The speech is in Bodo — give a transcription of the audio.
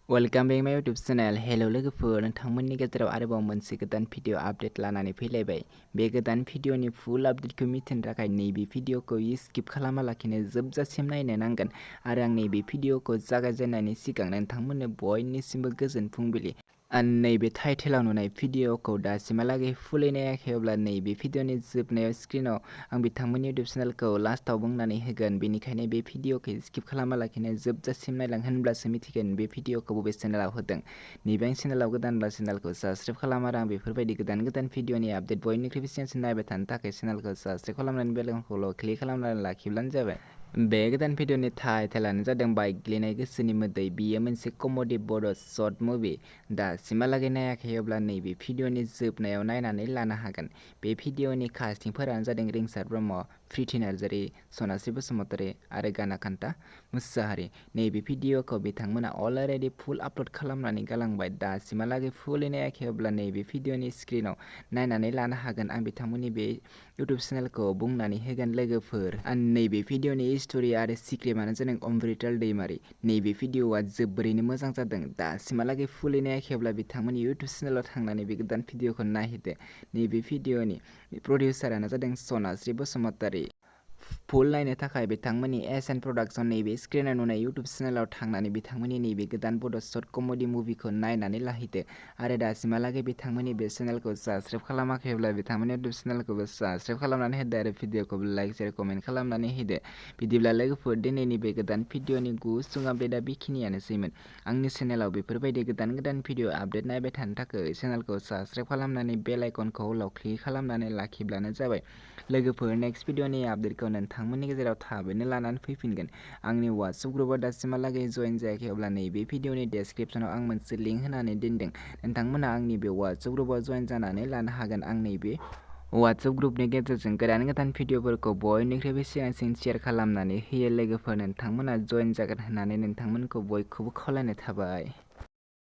वेलकाम बेक माय यूट्यूब चैनल। हेलो लोगोफोर, नोंथांमोननि गेजेराव आरोबाव मोनसे गोदान भिडिअ आपडेट लानानै फैलायबाय। बे गोदान भिडिअनि फुल आपडेटखौ मिथिनो थाखाय नैबे भिडिअखौ स्किप खालामालाखिनो जोबजासिम नायनो नांगोन आरो आं नैबे भिडिअखौ जागायजेननायनि सिगां नोंथांमोननो बयनिसिमबो गोजोन फुंबिलि। नैबे टाइटेलाव नुनाय भिडिअखौ दासिमहालागै फुलै नायाखैब्ला नैबे भिडिअनि जोबनायाव स्क्रिनाव आं बिथांमोननि यूट्यूब चेनेलखौ लास्टाव बुंनानै होगोन। बेनिखायनो बे भिडिअखौ स्किप खालामालाखिनो जोबजासिम नायलां, होनब्लासो मिथिगोन बे भिडिअखौ बबे चेनेलाव होदों। नैबे आं चेनेलाव गोदानब्ला चेनेलखौ साबस्क्राइब खालाम आरो आं बेफोरबायदि गोदान भिडिअनि आपडेट बयनिख्रुइबो सिगांसिन नायबाय थानो थाखाय चेनेलखौ साबस्क्राइब खालामनानै बेल आइकनखौल' क्लिक खालामनानै लाखिब्लानो जाबाय। बे गोदान भिडिअनि टाइटेलानो जादों बाइग्लिनाय गोसोनि मोदै। बियो मोनसे कमेडि बड' शर्ट मुभि। दासिमहालागै नायाखैब्ला नैबे भिडिअनि जोबनायाव नायनानै लानो हागोन। बे भिडिअनि कास्टिंफोरानो जादों रिंसार ब्रह्म, प्रिति नार्जारी, सनास्रि बसुमतारी आरो गानाकान्ता मुसाहारि। नैबे भिडिअखौ बिथांमोना अलरेडि फुल आपल'ड खालामनानै गालांबाय। दासिमहालागै फुलै नायाखैब्ला नैबे भिडिअनि स्क्रिनाव नायनानै लानो हागोन। आं बिथांमोननि बे यूट्यूब चेनेलखौ बुंनानै होगोन लोगोफोर। नैबे भिडिअनि स्ट'रि आरो स्क्रिप्टआनो जादों अमृताल दैमारी। नैबे भिडिअआ जोबोरैनो मोजां जादों। दासिमहालागै फुलै नायाखैब्ला बिथांमोननि यूट्यूब चेनेलाव थांनानै बे गोदान भिडिअखौ नायहैदो। नैबे भिडिअनि प्रडिउसारानो जादों सनास्रि बसुमतारी। फुल नायनो थाखाय बिथांमोननि एन प्रडाक्शन नैबे स्क्रिनाव नुनाय यूट्यूब चेनेलाव थांनानै बिथांमोननि नैबे गोदान बड' शर्ट कमेडि मुभिखौ नायनानै लाहैदो आरो दासिमहालागै बिथांमोननि बे चेनेलखौ साबस्क्राइब खालामाखैब्ला बिथांमोननि यूट्यूब चेनेलखौबो साबस्क्राइब खालामनानै होदो आरो भिडिअखौबो लाइक शेयार कमेन्ट खालामनानै होदो। बिदिब्ला लोगोफोर, दिनैनि बे गोदान भिडिअनि गुसुं आपडेटआ बेखिनियानोसैमोन। आंनि चेनेलाव बेफोरबायदि गोदान भिडिअ आपडेट नायबाय थानो थाखाय चेनेलखौ साबस्क्राइब खालामनानै बेल आइकनखौ क्लिक खालामनानै लाखिब्लानो जाबाय। लोगोफोर, नेक्स्ट भिडिअनि आपडेटखौ नोंथांमोननि गेजेराव थाबैनो लानानै फैफिनगोन। आंनि वाट्सएप ग्रुपआव दासिमहालागै जइन जायाखै अब्ला नैबे भिडिअनि डेस्क्रिप्शनाव आं मोनसे लिंक होनानै दोनदों। नोंथांमोना आंनि बे वाट्सएप ग्रुपआव जइन जानानै लानो हागोन। आं नैबे वाट्सएप ग्रुपनि गेजेरजों गोदान भिडिअफोरखौ बयनिख्रुइबो सिगांसिन शेयार खालामनानै होयो। लोगोफोर, नोंथांमोना जइन जागोन होननानै नोंथांमोनखौ बयखौबो खावलायनाय थाबाय।